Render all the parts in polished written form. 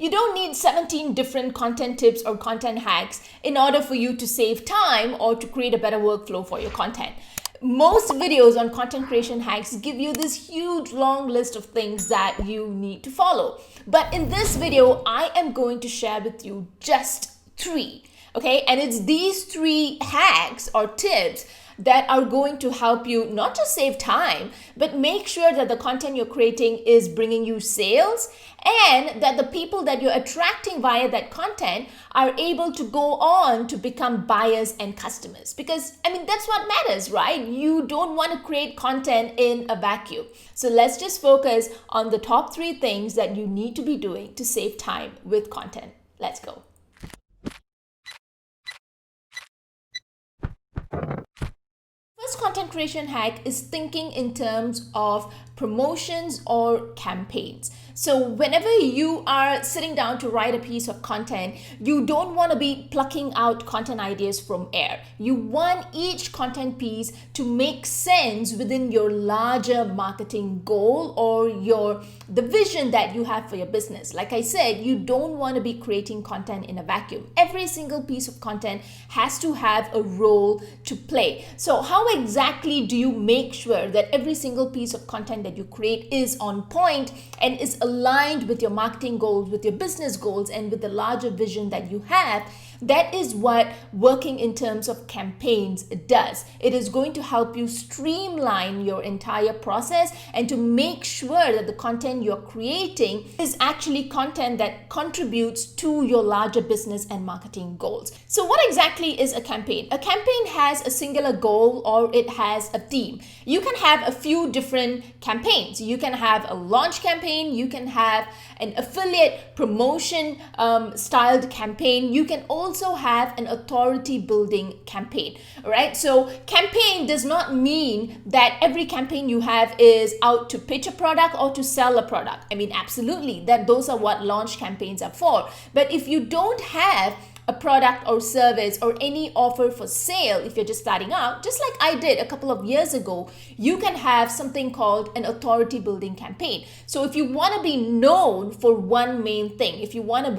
You don't need 17 different content tips or content hacks in order for you to save time or to create a better workflow for your content. Most videos on content creation hacks give you this huge long list of things that you need to follow. But in this video, I am going to share with you just 3. Okay, and it's these 3 hacks or tips that are going to help you not just save time, but make sure that the content you're creating is bringing you sales and that the people that you're attracting via that content are able to go on to become buyers and customers. Because, that's what matters, right? You don't want to create content in a vacuum. So let's just focus on the top 3 things that you need to be doing to save time with content. Let's go. First content creation hack is thinking in terms of promotions or campaigns. So whenever you are sitting down to write a piece of content, you don't want to be plucking out content ideas from air. You want each content piece to make sense within your larger marketing goal or the vision that you have for your business. Like I said, you don't want to be creating content in a vacuum. Every single piece of content has to have a role to play. So how exactly do you make sure that every single piece of content that you create is on point and is aligned with your marketing goals, with your business goals, and with the larger vision that you have? That is what working in terms of campaigns does. It is going to help you streamline your entire process and to make sure that the content you're creating is actually content that contributes to your larger business and marketing goals. So what exactly is a campaign? A campaign has a singular goal or it has a theme. You can have a few different campaigns. You can have a launch campaign. You can have an affiliate promotion styled campaign. You can also have an authority building campaign. All right. So campaign does not mean that every campaign you have is out to pitch a product or to sell a product. Absolutely, that those are what launch campaigns are for. But if you don't have a product or service or any offer for sale, if you're just starting out, just like I did a couple of years ago, you can have something called an authority building campaign. So if you want to be known for one main thing, if you want to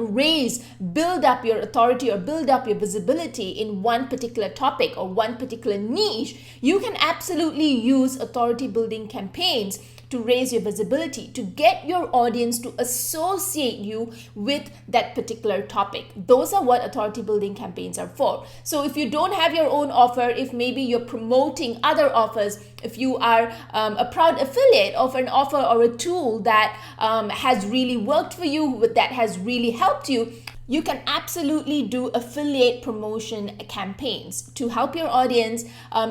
build up your authority or build up your visibility in one particular topic or one particular niche, you can absolutely use authority building campaigns to raise your visibility, to get your audience to associate you with that particular topic. Those are what authority building campaigns are for. So if you don't have your own offer, if maybe you're promoting other offers, if you are a proud affiliate of an offer or a tool that has really worked for you, that has really helped you, you can absolutely do affiliate promotion campaigns to help your audience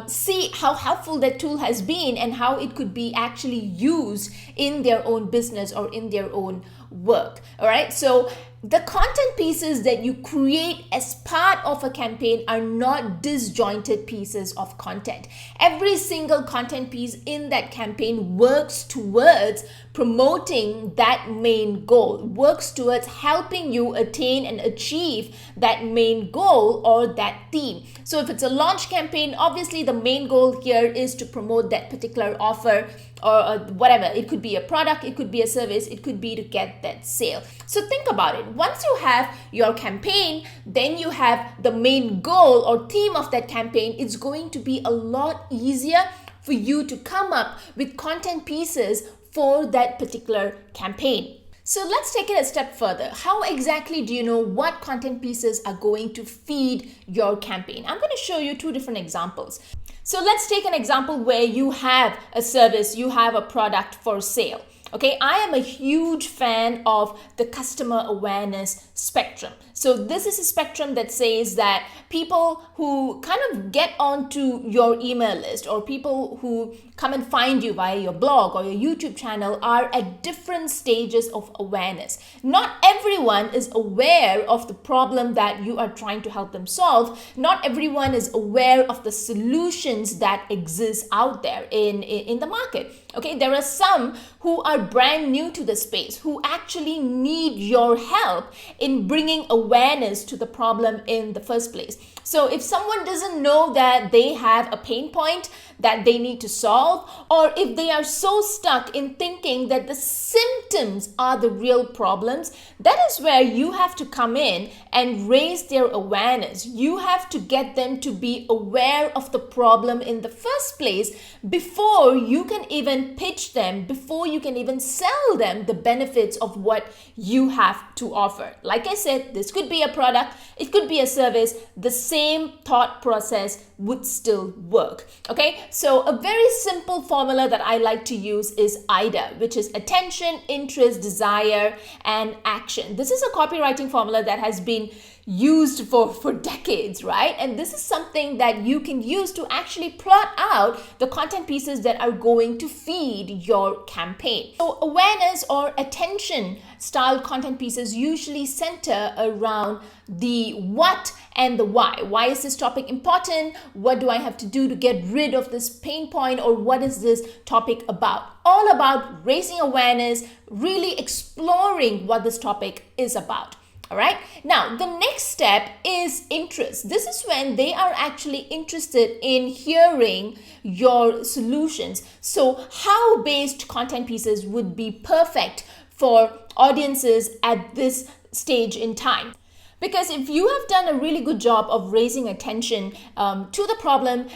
see how helpful that tool has been and how it could be actually used in their own business or in their own work. All right. So the content pieces that you create as part of a campaign are not disjointed pieces of content. Every single content piece in that campaign works towards promoting that main goal, works towards helping you attain and achieve that main goal or that theme. So if it's a launch campaign, obviously the main goal here is to promote that particular offer or whatever. It could be a product, it could be a service, it could be to get that sale. So think about it. Once you have your campaign, then you have the main goal or theme of that campaign. It's going to be a lot easier for you to come up with content pieces for that particular campaign. So let's take it a step further. How exactly do you know what content pieces are going to feed your campaign? I'm going to show you 2 different examples. So let's take an example where you have a service, you have a product for sale. Okay, I am a huge fan of the customer awareness spectrum. So this is a spectrum that says that people who kind of get onto your email list or people who come and find you via your blog or your YouTube channel are at different stages of awareness. Not everyone is aware of the problem that you are trying to help them solve. Not everyone is aware of the solutions that exist out there in the market. Okay, there are some who are brand new to the space, who actually need your help in bringing awareness to the problem in the first place. So if someone doesn't know that they have a pain point that they need to solve, or if they are so stuck in thinking that the symptoms are the real problems, that is where you have to come in and raise their awareness. You have to get them to be aware of the problem in the first place before you can even pitch them, before you can even sell them the benefits of what you have to offer. Like I said, this could be a product, it could be a service, the same thought process would still work. Okay, so a very simple formula that I like to use is AIDA, which is attention, interest, desire, and action. This is a copywriting formula that has been used for decades, right? And this is something that you can use to actually plot out the content pieces that are going to feed your campaign. So awareness or attention style content pieces usually center around the what and the why. Why is this topic important? What do I have to do to get rid of this pain point? Or what is this topic about? All about raising awareness, really exploring what this topic is about. All right. Now, the next step is interest. This is when they are actually interested in hearing your solutions. So how-based content pieces would be perfect for audiences at this stage in time. Because if you have done a really good job of raising attention to the problem,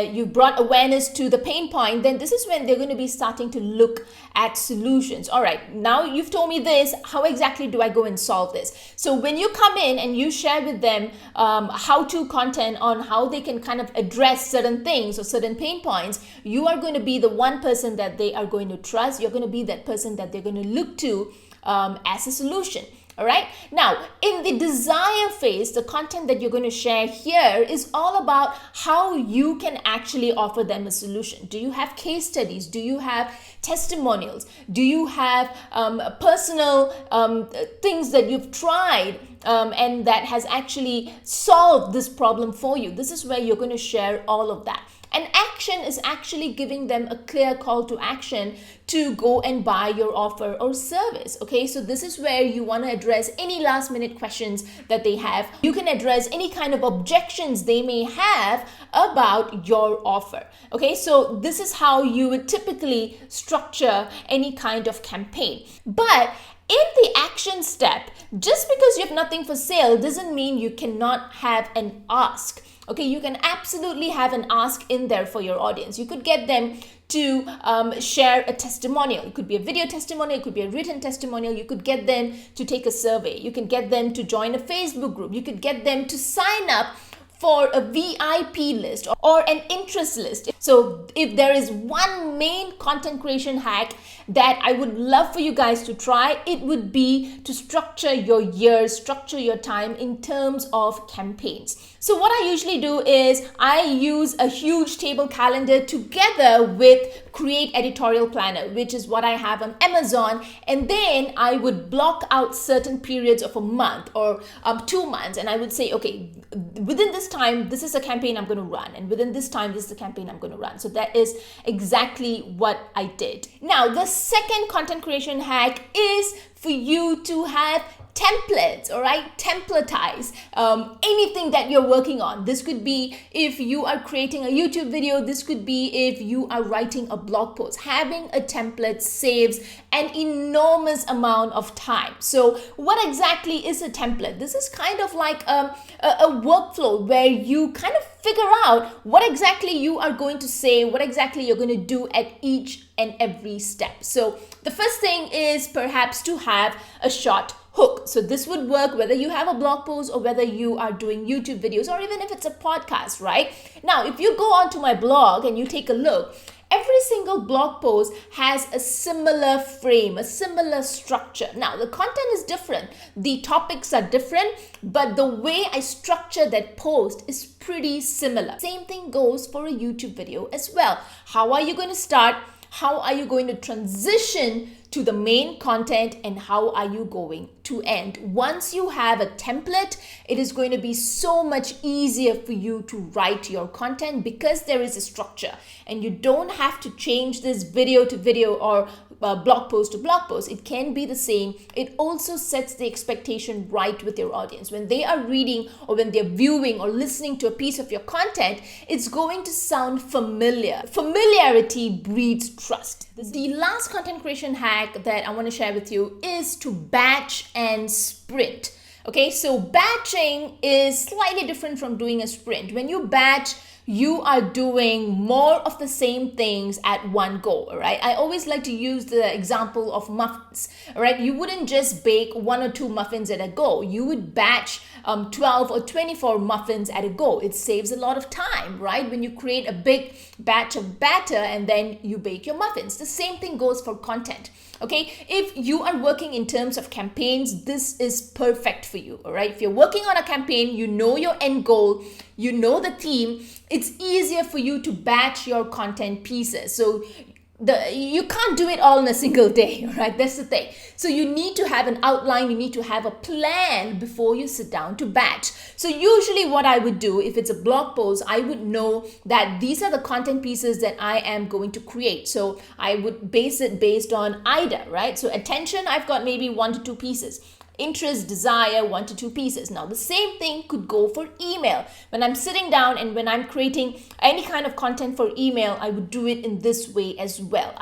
you brought awareness to the pain point, then this is when they're going to be starting to look at solutions. All right, now you've told me this, how exactly do I go and solve this? So when you come in and you share with them how-to content on how they can kind of address certain things or certain pain points, you are going to be the one person that they are going to trust. You're going to be that person that they're going to look to as a solution. All right. Now, in the desire phase, the content that you're going to share here is all about how you can actually offer them a solution. Do you have case studies? Do you have testimonials? Do you have personal things that you've tried and that has actually solved this problem for you? This is where you're going to share all of that. And action is actually giving them a clear call to action to go and buy your offer or service. Okay, so this is where you want to address any last minute questions that they have. You can address any kind of objections they may have about your offer. Okay, so this is how you would typically structure any kind of campaign. But in the action step, just because you have nothing for sale doesn't mean you cannot have an ask. Okay, you can absolutely have an ask in there for your audience. You could get them to share a testimonial. It could be a video testimonial, it could be a written testimonial. You could get them to take a survey. You can get them to join a Facebook group. You could get them to sign up for a VIP list or an interest list. So if there is one main content creation hack that I would love for you guys to try, it would be to structure your years, structure your time in terms of campaigns. So what I usually do is I use a huge table calendar together with Create Editorial Planner, which is what I have on Amazon. And then I would block out certain periods of a month or 2 months. And I would say, okay, within this time, this is a campaign I'm going to run. And within this time, this is the campaign I'm going to run. So that is exactly what I did. Now, the second content creation hack is for you to have templates, all right? Templatize anything that you're working on. This could be if you are creating a YouTube video. This could be if you are writing a blog post. Having a template saves an enormous amount of time. So what exactly is a template? This is kind of like a workflow where you kind of figure out what exactly you are going to say, what exactly you're going to do at each and every step. So the first thing is perhaps to have a short hook. So this would work whether you have a blog post or whether you are doing YouTube videos or even if it's a podcast, right? Now, if you go onto my blog and you take a look, every single blog post has a similar frame, a similar structure. Now, the content is different, the topics are different, but the way I structure that post is pretty similar. Same thing goes for a YouTube video as well. How are you going to start? how are you going to transition to the main content, and how are you going to end. Once you have a template, it is going to be so much easier for you to write your content because there is a structure, and you don't have to change this video to video or blog post to blog post. It can be the same. It also sets the expectation right with your audience. When they are reading or when they're viewing or listening to a piece of your content, it's going to sound familiar. Familiarity breeds trust. The last content creation hack that I want to share with you is to batch and sprint. Okay, so batching is slightly different from doing a sprint. When you batch, you are doing more of the same things at one go, all right? I always like to use the example of muffins, all right? You wouldn't just bake 1 or 2 muffins at a go. You would batch 12 or 24 muffins at a go. It saves a lot of time, right? When you create a big batch of batter and then you bake your muffins. The same thing goes for content. Okay, if you are working in terms of campaigns, this is perfect for you, all right? If you're working on a campaign, you know your end goal, you know the theme, it's easier for you to batch your content pieces. So you can't do it all in a single day, right? That's the thing. So you need to have an outline, you need to have a plan before you sit down to batch. So usually what I would do, if it's a blog post, I would know that these are the content pieces that I am going to create. So I would base it based on IDA, right? So attention, I've got maybe 1 to 2 pieces. Interest, desire, 1 to 2 pieces. Now the same thing could go for email. When I'm sitting down and when I'm creating any kind of content for email, I would do it in this way as well.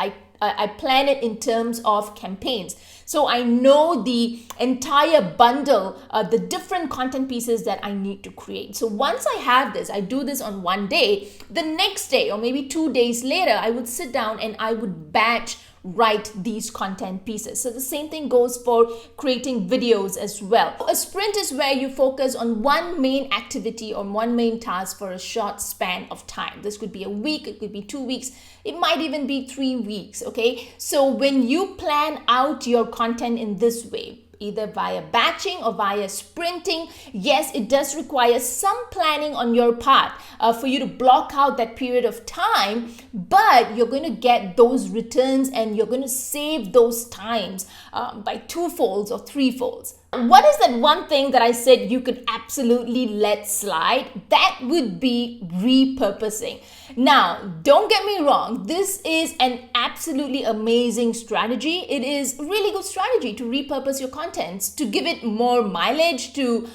I plan it in terms of campaigns. So I know the entire bundle, the different content pieces that I need to create. So once I have this, I do this on one day, the next day or maybe 2 days later, I would sit down and I would batch write these content pieces. So the same thing goes for creating videos as well. A sprint is where you focus on one main activity or one main task for a short span of time. This could be a week, it could be 2 weeks, it might even be 3 weeks, okay? So when you plan out your content in this way, either via batching or via sprinting, yes, it does require some planning on your part for you to block out that period of time, but you're going to get those returns and you're going to save those times by 2-folds or 3-folds. What is that one thing that I said you could absolutely let slide? That would be repurposing. Now, don't get me wrong, this is an absolutely amazing strategy. It is a really good strategy to repurpose your contents, to give it more mileage, to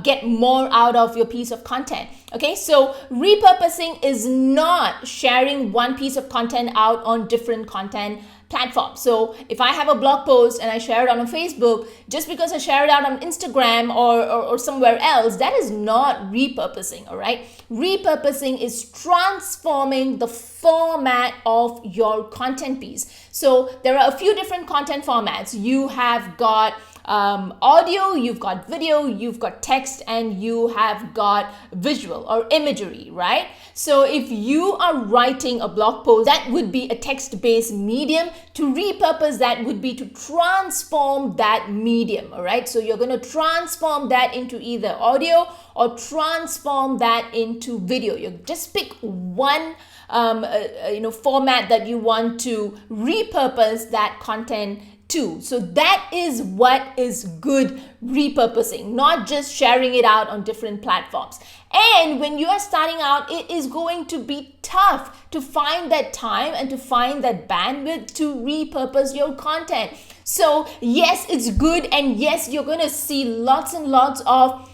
get more out of your piece of content. Okay, so repurposing is not sharing one piece of content out on different content platform. So if I have a blog post and I share it on Facebook, just because I share it out on Instagram or somewhere else, that is not repurposing, all right? Repurposing is transforming the format of your content piece. So there are a few different content formats. You have got audio, you've got video, you've got text, and you have got visual or imagery, right? So if you are writing a blog post, that would be a text-based medium. To repurpose that would be to transform that medium, all right? So you're going to transform that into either audio or transform that into video. You just pick one format that you want to repurpose that content to. So that is what is good repurposing, not just sharing it out on different platforms. And when you are starting out, it is going to be tough to find that time and to find that bandwidth to repurpose your content. So yes, it's good, and yes, you're going to see lots and lots of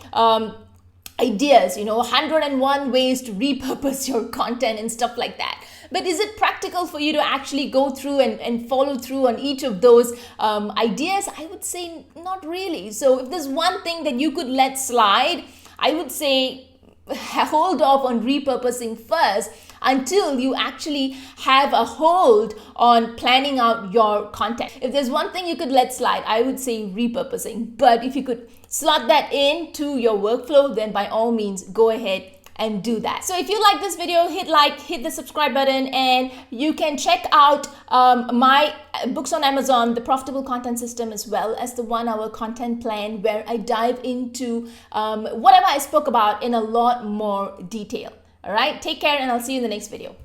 ideas, 101 ways to repurpose your content and stuff like that. But is it practical for you to actually go through and follow through on each of those ideas? I would say not really. So if there's one thing that you could let slide, I would say hold off on repurposing first until you actually have a hold on planning out your content. If there's one thing you could let slide, I would say repurposing. But if you could slot that into your workflow, then by all means, go ahead and do that. So if you like this video, hit like, hit the subscribe button, and you can check out my books on Amazon, The Profitable Content System, as well as the 1-hour content plan, where I dive into whatever I spoke about in a lot more detail. All right, take care, and I'll see you in the next video.